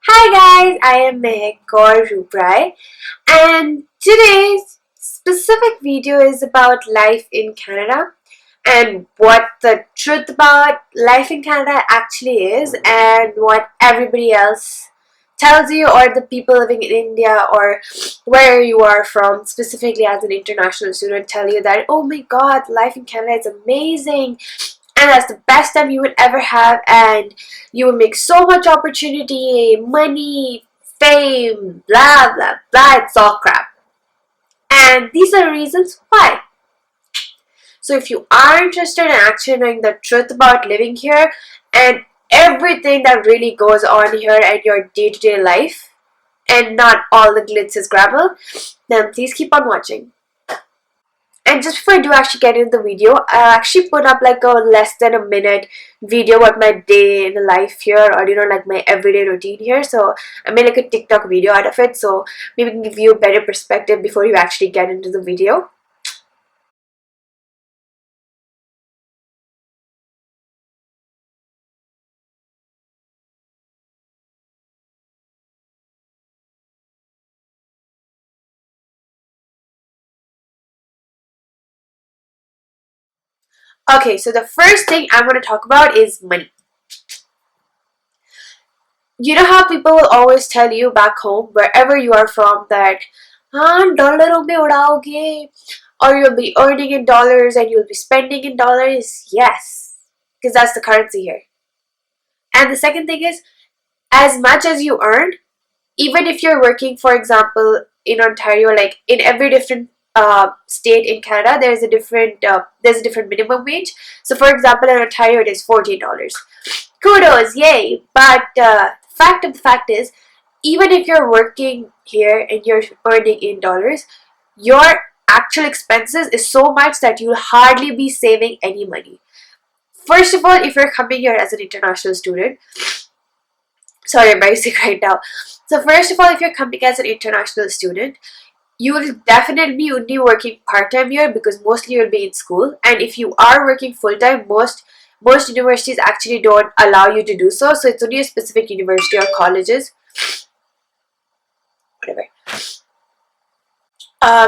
Hi guys, I am Mehak or Ruprai, and today's specific video is about life in Canada and what the truth about life in Canada actually is and what everybody else tells you, or the people living in India or where you are from, specifically as an international student, tell you that, oh my god, life in Canada is amazing and that's the best time you would ever have, and you will make so much opportunity, money, fame, blah blah blah. It's all crap, and these are the reasons why. So if you are interested in actually knowing the truth about living here and everything that really goes on here and your day-to-day life, and not all the glitz is gravel, then please keep on watching. And just before I do actually get into the video, I actually put up like a less than a minute video about my day in life here, or like my everyday routine here. So I made like a TikTok video out of it, so maybe can give you a better perspective before you actually get into the video. Okay, so the first thing I'm going to talk about is money. You know how people will always tell you back home, wherever you are from, that dollar mein udaoge, or you'll be earning in dollars and you'll be spending in dollars. Yes, because that's the currency here. And the second thing is, as much as you earn, even if you're working, for example, in Ontario, like in every different state in Canada, there's a different minimum wage. So, for example, in Ontario, it is $14. Kudos, yay! But fact of the fact is, even if you're working here and you're earning in dollars, your actual expenses is so much that you'll hardly be saving any money. First of all, if you're coming here as an international student, sorry, I'm very sick right now. So first of all, if you're coming as an international student, you will definitely only working part-time here because mostly you'll be in school. And if you are working full-time, most universities actually don't allow you to do so. So it's only a specific university or colleges, whatever.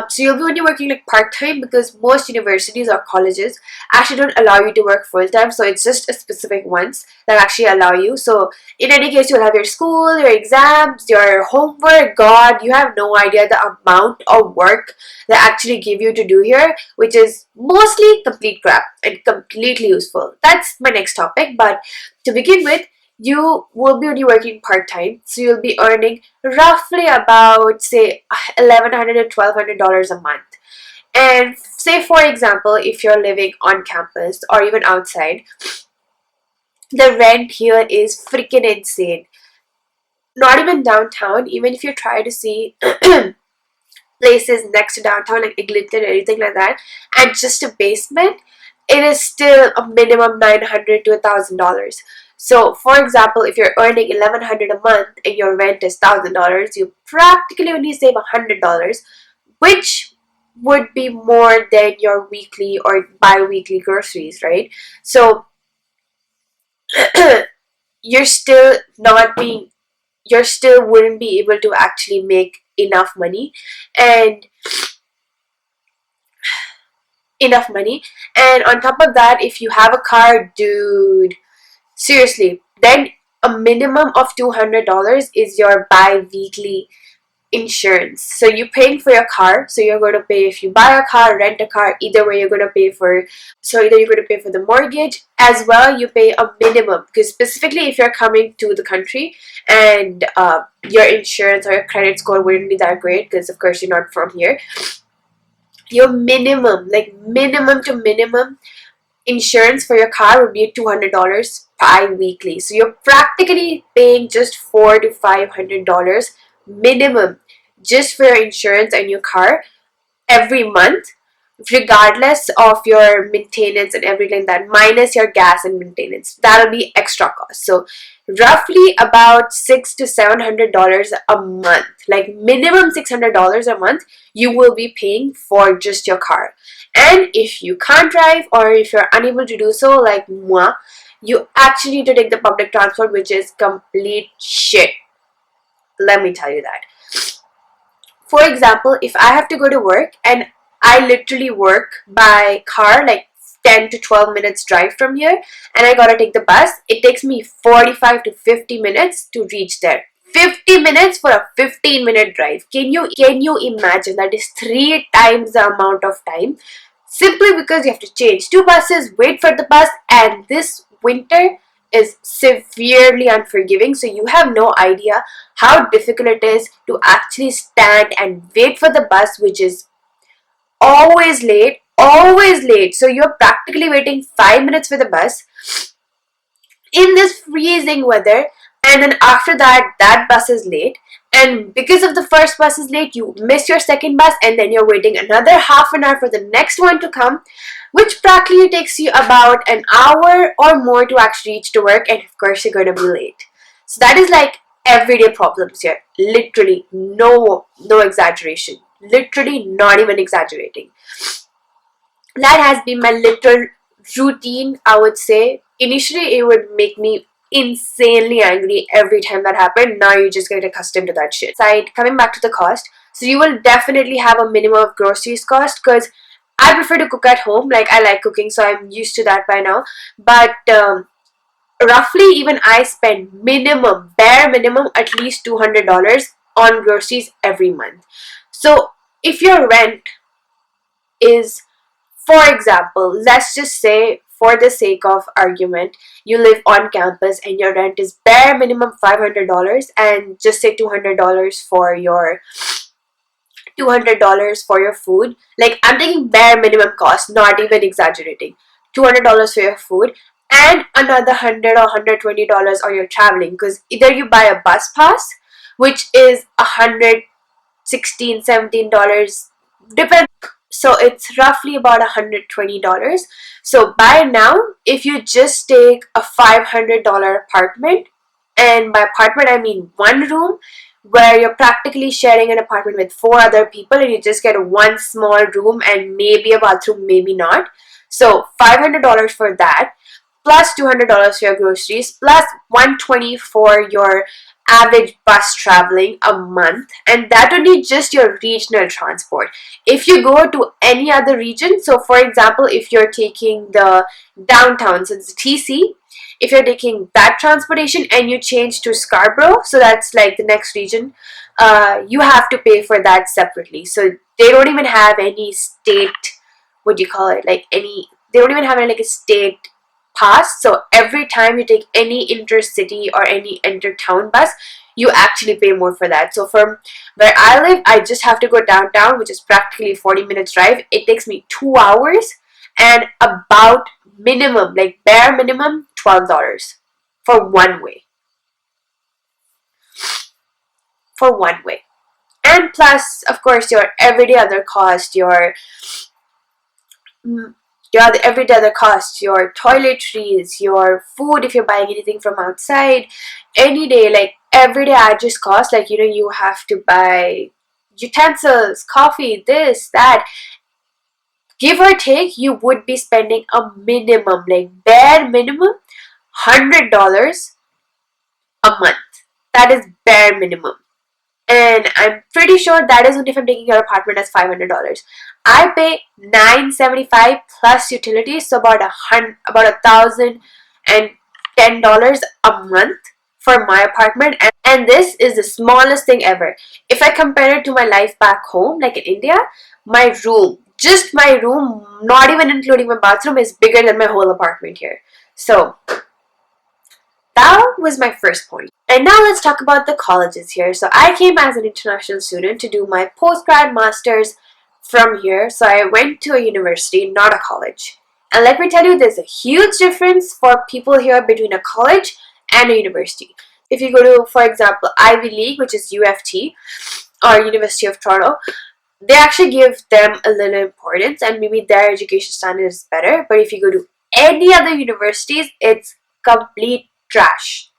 So you'll be only working like part-time because most universities or colleges actually don't allow you to work full-time. So it's just a specific ones that actually allow you. So in any case, you'll have your school, your exams, your homework. God, you have no idea the amount of work they actually give you to do here, which is mostly complete crap and completely useful. That's my next topic. But to begin with, you will be only working part-time, so you'll be earning roughly about, say, $1,100 to $1,200 a month. And say, for example, if you're living on campus or even outside, the rent here is freaking insane. Not even downtown, even if you try to see places next to downtown like Eglinton or anything like that, and just a basement, it is still a minimum $900 to $1,000. So, for example, if you're earning $1,100 a month and your rent is $1,000, you practically only save $100, which would be more than your weekly or bi-weekly groceries, right? So you're still not being, you still wouldn't be able to actually make and enough money. And on top of that, if you have a car, dude, seriously, then a minimum of $200 is your bi-weekly insurance. So you're paying for your car, so you're going to pay if you buy a car, rent a car, either way you're going to pay for, so either you're going to pay for the mortgage as well, you pay a minimum, because specifically if you're coming to the country and your insurance or your credit score wouldn't be that great, because of course you're not from here, your minimum, like minimum to minimum insurance for your car would be $200 bi-weekly. So you're practically paying just $400 to $500 minimum just for your insurance and your car every month, regardless of your maintenance and everything, that minus your gas and maintenance. That'll be extra cost. So roughly about $600 to $700 a month, like minimum $600 a month, you will be paying for just your car. And if you can't drive or if you're unable to do so, like moi, you actually need to take the public transport, which is complete shit. Let me tell you that. For example, if I have to go to work and I literally work by car, like 10 to 12 minutes drive from here, and I gotta take the bus, it takes me 45 to 50 minutes to reach there. 50 minutes for a 15-minute drive. Can you imagine? That is 3 times the amount of time, simply because you have to change 2 buses, wait for the bus, and this winter is severely unforgiving, so you have no idea how difficult it is to actually stand and wait for the bus, which is always late, always late. So you're practically waiting 5 minutes for the bus in this freezing weather, and then after that, that bus is late, and because of the first bus is late, you miss your second bus, and then you're waiting another half an hour for the next one to come, which practically takes you about an hour or more to actually reach to work, and of course you're going to be late. So that is like everyday problems here. Literally, no exaggeration. Literally, not even exaggerating. That has been my little routine, I would say. Initially, it would make me insanely angry every time that happened. Now you just get accustomed to that shit. Coming back to the cost, so you will definitely have a minimum of groceries cost, because I prefer to cook at home. Like, I like cooking, so I'm used to that by now. But roughly, even I spend bare minimum, at least $200 on groceries every month. So if your rent is, for example, let's just say, for the sake of argument, you live on campus and your rent is bare minimum $500, and just say $200 for your food. Like, I'm taking bare minimum cost, not even exaggerating. $200 for your food, and another $100 or $120 on your traveling, because either you buy a bus pass, which is $116, $17, depends. So it's roughly about $120. So by now, if you just take a $500 apartment, and by apartment I mean one room, where you're practically sharing an apartment with 4 other people, and you just get one small room and maybe a bathroom, maybe not. So $500 for that, plus $200 for your groceries, plus $120 for your average bus traveling a month, and that would be just your regional transport. If you go to any other region, so for example, if you're taking the downtown, so it's TC, if you're taking that transportation and you change to Scarborough, so that's like the next region, you have to pay for that separately. So they don't even have any state, what do you call it, like any, they don't even have any, like a state pass. So every time you take any intercity or any intertown bus, you actually pay more for that. So from where I live, I just have to go downtown, which is practically 40 minutes drive. It takes me 2 hours, and about minimum, like bare minimum, $12 for one way. And plus, of course, your everyday other cost, your everyday other costs, your toiletries, your food if you're buying anything from outside, any day, like everyday address cost, like, you have to buy utensils, coffee, this, that. Give or take, you would be spending a minimum, like bare minimum, $100 a month. That is bare minimum. And I'm pretty sure that is only if I'm taking your apartment as $500. I pay $975 plus utilities, so about $1,010 a month for my apartment, and this is the smallest thing ever. If I compare it to my life back home, like in India, my room, just my room, not even including my bathroom, is bigger than my whole apartment here. So that was my first point. And now let's talk about the colleges here. So I came as an international student to do my postgrad master's from here. So I went to a university, not a college. And let me tell you, there's a huge difference for people here between a college and a university. If you go to, for example, Ivy League, which is UFT, or University of Toronto, they actually give them a little importance, and maybe their education standard is better. But if you go to any other universities, it's complete trash.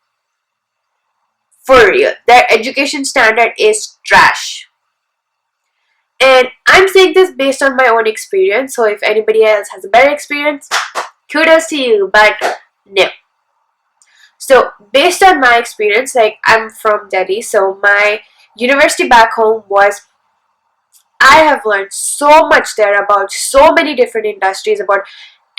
For real, their education standard is trash. And I'm saying this based on my own experience, so if anybody else has a better experience, kudos to you, but no. So based on my experience, like I'm from Delhi, so my university back home was, I have learned so much there about so many different industries, about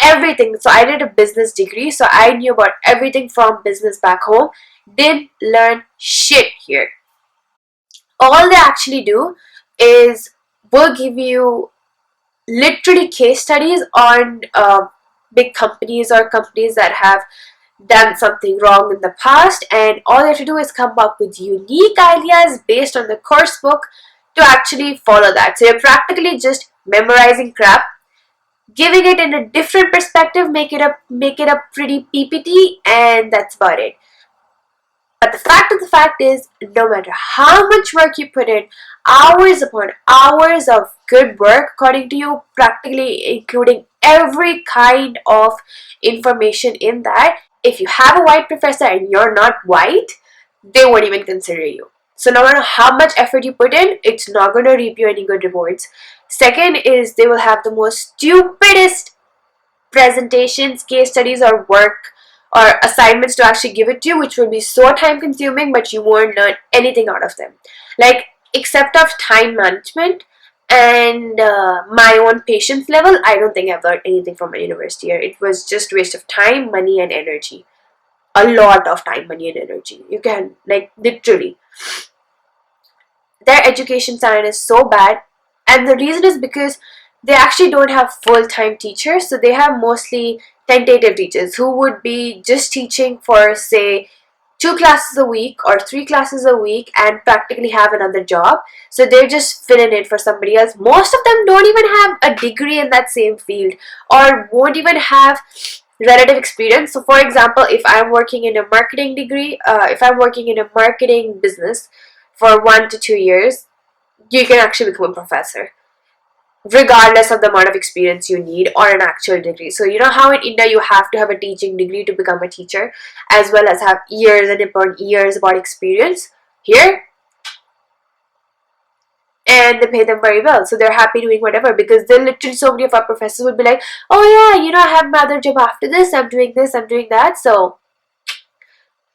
everything. So I did a business degree, so I knew about everything from business back home. Didn't learn shit here. All they actually do is will give you literally case studies on big companies or companies that have done something wrong in the past, and all they have to do is come up with unique ideas based on the course book to actually follow that. So you're practically just memorizing crap, giving it in a different perspective, make it a pretty PPT, and that's about it. But the fact of the fact is, no matter how much work you put in, hours upon hours of good work, according to you, practically including every kind of information in that, if you have a white professor and you're not white, they won't even consider you. So no matter how much effort you put in, it's not going to reap you any good rewards. Second is, they will have the most stupidest presentations, case studies, or work or assignments to actually give it to you, which will be so time consuming, but you won't learn anything out of them. Like, except of time management and my own patience level, I don't think I've learned anything from my university year. It was just waste of time, money, and energy. A lot of time, money, and energy. You can, like, literally. Their education style is so bad, and the reason is because they actually don't have full-time teachers, so they have mostly tentative teachers who would be just teaching for, say, 2 classes a week or 3 classes a week and practically have another job. So they're just filling in for somebody else. Most of them don't even have a degree in that same field or won't even have relative experience. So for example, if I'm working in a marketing degree, if I'm working in a marketing business for 1 to 2 years, you can actually become a professor regardless of the amount of experience you need or an actual degree. So you know how in India you have to have a teaching degree to become a teacher, as well as have years and upon years about experience? Here, and they pay them very well, so they're happy doing whatever, because they're literally, so many of our professors would be like, oh yeah, I have my other job after this, I'm doing this, I'm doing that. So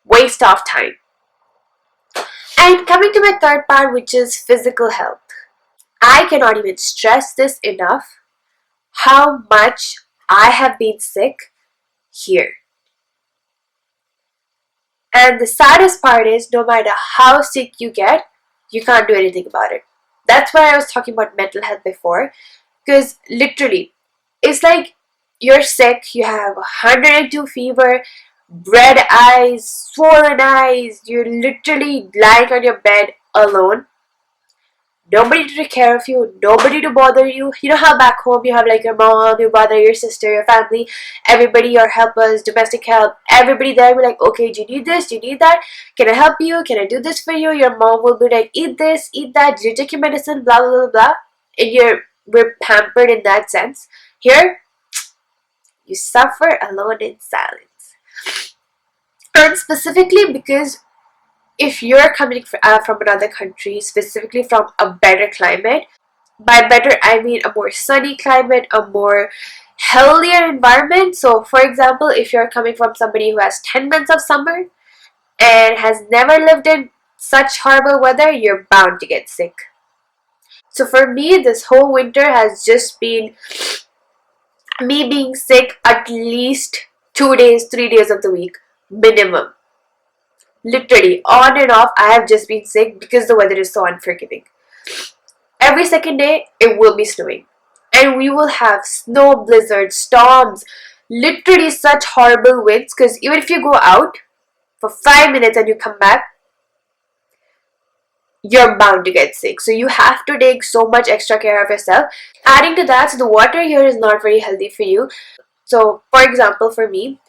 waste of time. And coming to my third part, which is physical health, I cannot even stress this enough, how much I have been sick here. And the saddest part is, no matter how sick you get, you can't do anything about it. That's why I was talking about mental health before, because literally, it's like you're sick, you have 102 fever, red eyes, swollen eyes, you're literally lying on your bed alone. Nobody to take care of you, nobody to bother you. You know how back home you have like your mom, your brother, your sister, your family, everybody, your helpers, domestic help, everybody there will be like, okay, do you need this? Do you need that? Can I help you? Can I do this for you? Your mom will be like, eat this, eat that, did you take your medicine, blah blah blah blah. And we're pampered in that sense. Here, you suffer alone in silence. And specifically because if you're coming from another country, specifically from a better climate, by better I mean a more sunny climate, a more healthier environment. So for example, if you're coming from somebody who has 10 months of summer and has never lived in such horrible weather, you're bound to get sick. So for me, this whole winter has just been me being sick at least 2 days, 3 days of the week, minimum. Literally, on and off, I have just been sick because the weather is so unforgiving. Every second day, it will be snowing. And we will have snow blizzards, storms, literally such horrible winds, because even if you go out for 5 minutes and you come back, you're bound to get sick. So you have to take so much extra care of yourself. Adding to that, so the water here is not very healthy for you. So for example, for me,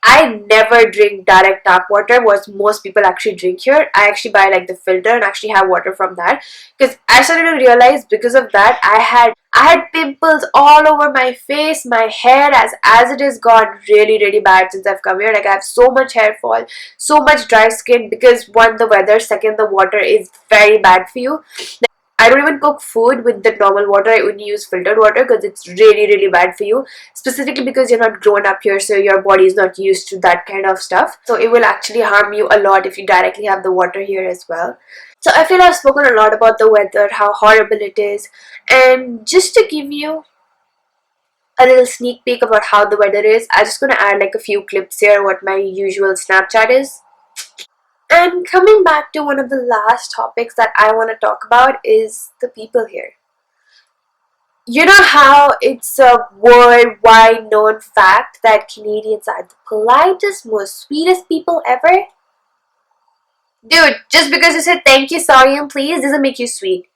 I never drink direct tap water, what most people actually drink here. I actually buy like the filter and actually have water from that, because I started to realize because of that I had pimples all over my face. My hair as it is gone really bad since I've come here. Like I have so much hair fall, so much dry skin, because one, the weather, second, the water is very bad for you. I don't even cook food with the normal water. I only use filtered water because it's really, really bad for you. Specifically because you're not grown up here, so your body is not used to that kind of stuff. So it will actually harm you a lot if you directly have the water here as well. So I feel I've spoken a lot about the weather, how horrible it is. And just to give you a little sneak peek about how the weather is, I'm just going to add like a few clips here what my usual Snapchat is. And coming back to one of the last topics that I want to talk about is the people here. You know how it's a worldwide known fact that Canadians are the politest, most sweetest people ever? Dude, just because you said thank you, sorry, and please doesn't make you sweet.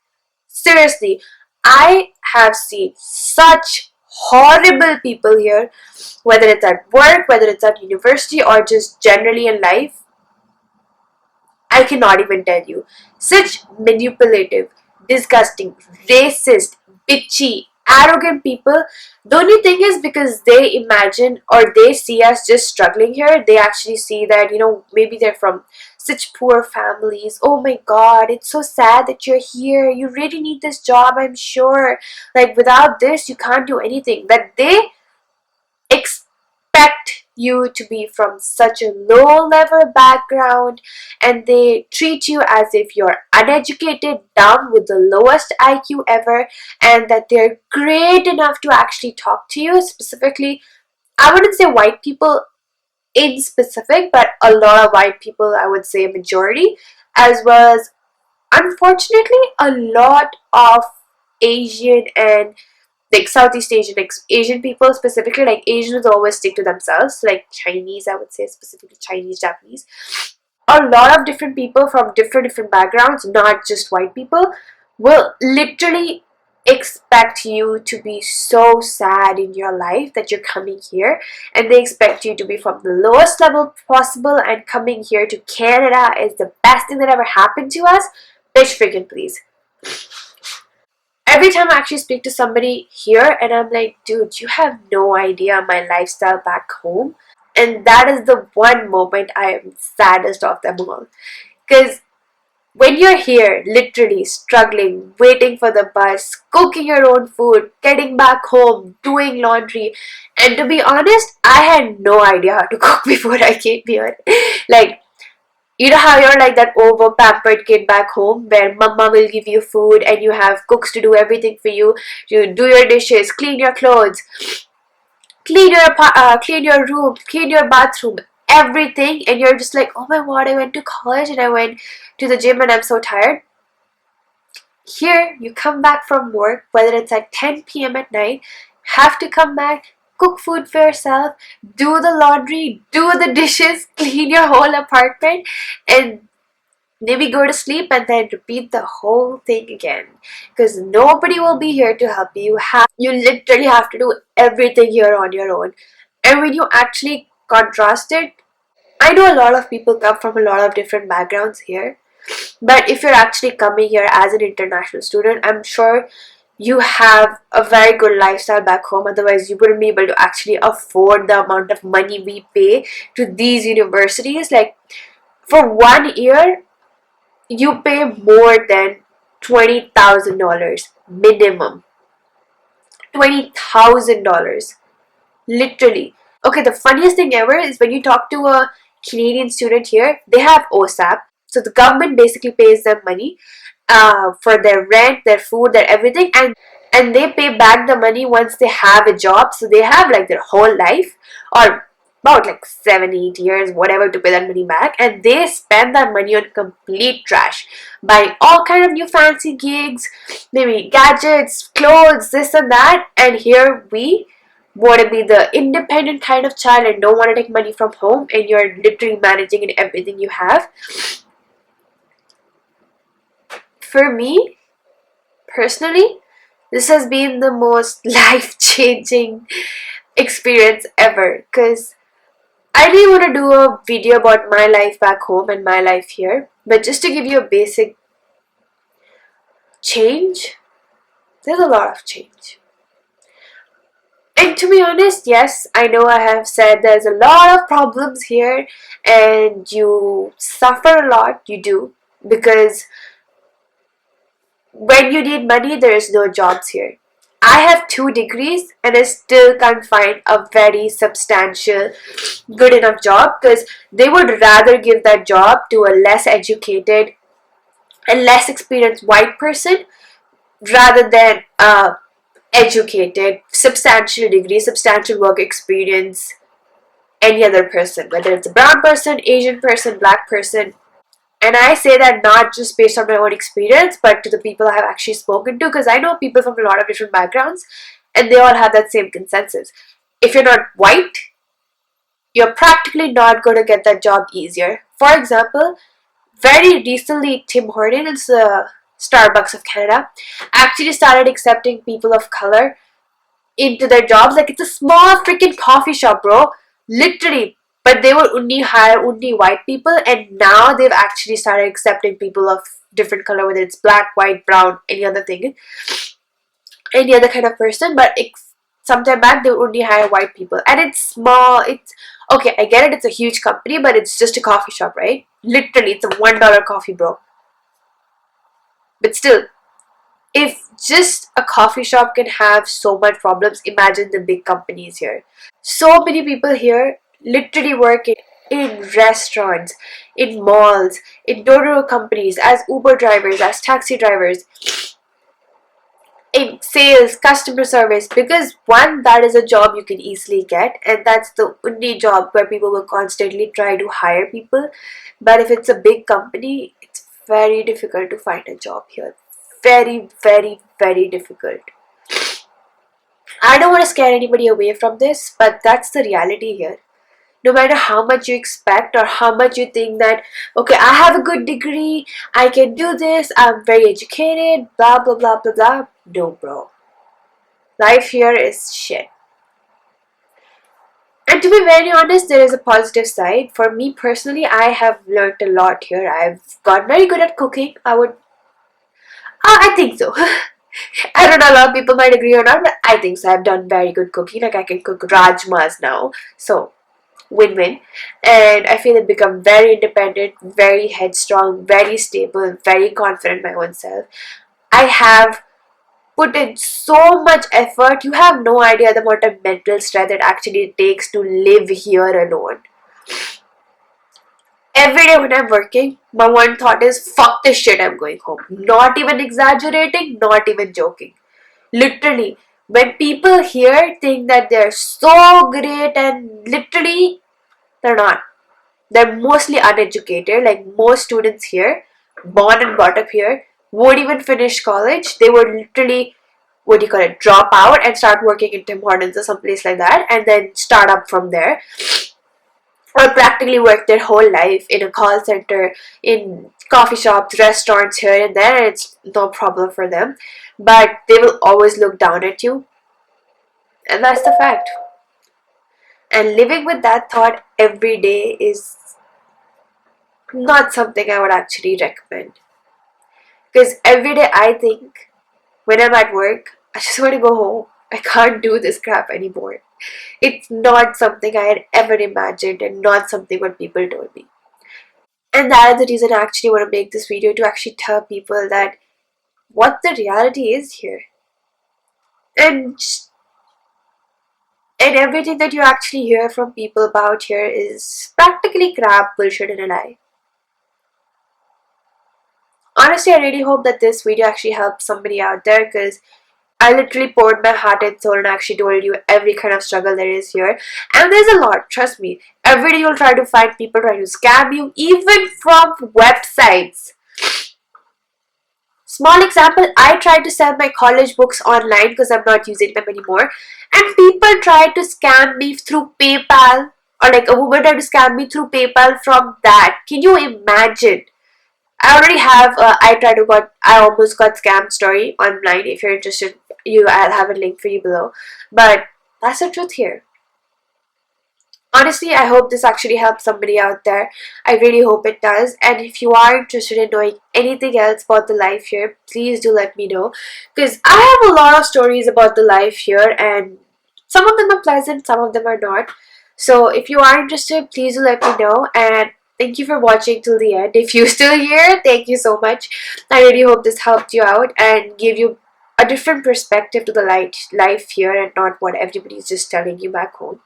Seriously, I have seen such horrible people here, whether it's at work, whether it's at university, or just generally in life. I cannot even tell you. Such manipulative, disgusting, racist, bitchy, arrogant people. The only thing is because they imagine or they see us just struggling here, they actually see that, maybe they're from such poor families. Oh my god, it's so sad that you're here. You really need this job, I'm sure. Like, without this, you can't do anything. That they expect you to be from such a low level background, and they treat you as if you're uneducated, dumb, with the lowest IQ ever, and that they're great enough to actually talk to you. Specifically, I wouldn't say white people in specific, but a lot of white people, I would say a majority, as well as unfortunately a lot of Asian and like Southeast Asian, like Asian people specifically. Like, Asians always stick to themselves, like Chinese, I would say, specifically Chinese, Japanese. A lot of different people from different backgrounds, not just white people, will literally expect you to be so sad in your life that you're coming here, and they expect you to be from the lowest level possible, and coming here to Canada is the best thing that ever happened to us. Bitch freaking please. Every time I actually speak to somebody here, and I'm like, dude, you have no idea my lifestyle back home. And that is the one moment I am saddest of them all. Because when you're here, literally struggling, waiting for the bus, cooking your own food, getting back home, doing laundry, and to be honest, I had no idea how to cook before I came here. Like, you know how you're like that over pampered kid back home where mama will give you food and you have cooks to do everything for you. You do your dishes, clean your clothes, clean your room, clean your bathroom, everything, and you're just like, oh my god, I went to college and I went to the gym and I'm so tired. Here, you come back from work, whether it's at 10 p.m. at night, have to come back, cook food for yourself, do the laundry, do the dishes, clean your whole apartment, and maybe go to sleep and then repeat the whole thing again. Because nobody will be here to help you. You literally have to do everything here on your own. And when you actually contrast it, I know a lot of people come from a lot of different backgrounds here. But if you're actually coming here as an international student, I'm sure you have a very good lifestyle back home. Otherwise, you wouldn't be able to actually afford the amount of money we pay to these universities. Like, for 1 year, you pay more than $20,000 minimum. $20,000. Literally. Okay, the funniest thing ever is when you talk to a Canadian student here, they have OSAP. So the government basically pays them money for their rent, their food, their everything, and they pay back the money once they have a job. So they have like their whole life, or about like 7-8 years, whatever, to pay that money back, and they spend that money on complete trash, buying all kind of new fancy gigs, maybe gadgets, clothes, this and that. And here we want to be the independent kind of child and don't want to take money from home, and you're literally managing in everything you have. For me personally, this has been the most life-changing experience ever, because I really want to do a video about my life back home and my life here, but just to give you a basic change, there's a lot of change. And to be honest, yes, I know I have said there's a lot of problems here and you suffer a lot, you do, because when you need money, there is no jobs here. I have 2 degrees and I still can't find a very substantial, good enough job, because they would rather give that job to a less educated and less experienced white person rather than a educated, substantial degree, substantial work experience, any other person, whether it's a brown person, Asian person, black person. And I say that not just based on my own experience, but to the people I have actually spoken to, because I know people from a lot of different backgrounds, and they all have that same consensus. If you're not white, you're practically not going to get that job easier. For example, very recently, Tim Hortons, the Starbucks of Canada, actually started accepting people of color into their jobs. Like, it's a small freaking coffee shop, bro. Literally. But they would only hire only white people, and now they've actually started accepting people of different color, whether it's black, white, brown, any other thing, any other kind of person. But sometime back, they would only hire white people, and it's small. It's okay. I get it. It's a huge company, but it's just a coffee shop, right? Literally, it's a $1 coffee, bro. But still, if just a coffee shop can have so much problems, imagine the big companies here. So many people here literally work in restaurants, in malls, in door-to-door companies, as Uber drivers, as taxi drivers, in sales, customer service, because one, that is a job you can easily get, and that's the only job where people will constantly try to hire people. But if it's a big company, it's very difficult to find a job here. Very, very, very difficult. I don't want to scare anybody away from this, but that's the reality here. No matter how much you expect or how much you think that, okay, I have a good degree, I can do this, I'm very educated, blah, blah, blah, blah, blah. No, bro. Life here is shit. And to be very honest, there is a positive side. For me personally, I have learned a lot here. I've got very good at cooking. I think so. I don't know, a lot of people might agree or not, but I think so. I've done very good cooking. Like, I can cook rajmas now. So, win-win. And I feel I've become very independent, very headstrong, very stable, very confident in my own self. I have put in so much effort. You have no idea the amount of mental strength it actually takes to live here alone. Every day when I'm working, my one thought is, fuck this shit, I'm going home. Not even exaggerating, not even joking. Literally, when people here think that they're so great, and literally, they're not. They're mostly uneducated. Like, most students here, born and brought up here, won't even finish college. They would literally, what do you call it, drop out and start working in Tim Hortons or someplace like that, and then start up from there. Or practically work their whole life in a call center, in coffee shops, restaurants here and there, and it's no problem for them. But they will always look down at you, and that's the fact. And living with that thought every day is not something I would actually recommend. Because every day I think, when I'm at work, I just want to go home. I can't do this crap anymore. It's not something I had ever imagined, and not something what people told me. And that is the reason I actually want to make this video, to actually tell people that what the reality is here. And everything that you actually hear from people about here is practically crap, bullshit, and a lie. Honestly, I really hope that this video actually helps somebody out there, because I literally poured my heart and soul and actually told you every kind of struggle there is here. And there's a lot, trust me. Every day you'll try to find people trying to scam you, even from websites. Small example, I tried to sell my college books online because I'm not using them anymore. And people tried to scam me through PayPal. Or like a woman tried to scam me through PayPal from that. Can you imagine? I already have I almost got scammed story online. If you're interested, I'll have a link for you below. But that's the truth here. Honestly, I hope this actually helps somebody out there. I really hope it does. And if you are interested in knowing anything else about the life here, please do let me know. Because I have a lot of stories about the life here, and some of them are pleasant, some of them are not. So if you are interested, please do let me know. And thank you for watching till the end. If you're still here, thank you so much. I really hope this helped you out and gave you a different perspective to the life here and not what everybody's just telling you back home.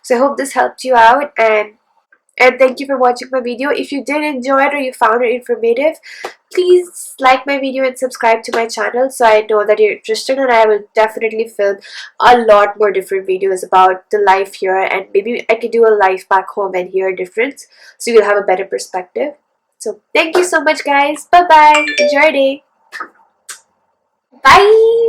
So I hope this helped you out, and thank you for watching my video. If you did enjoy it or you found it informative, please like my video and subscribe to my channel so I know that you're interested, and I will definitely film a lot more different videos about the life here, and maybe I could do a life back home and hear a difference so you'll have a better perspective. So thank you so much guys. Bye bye. Enjoy your day. Bye.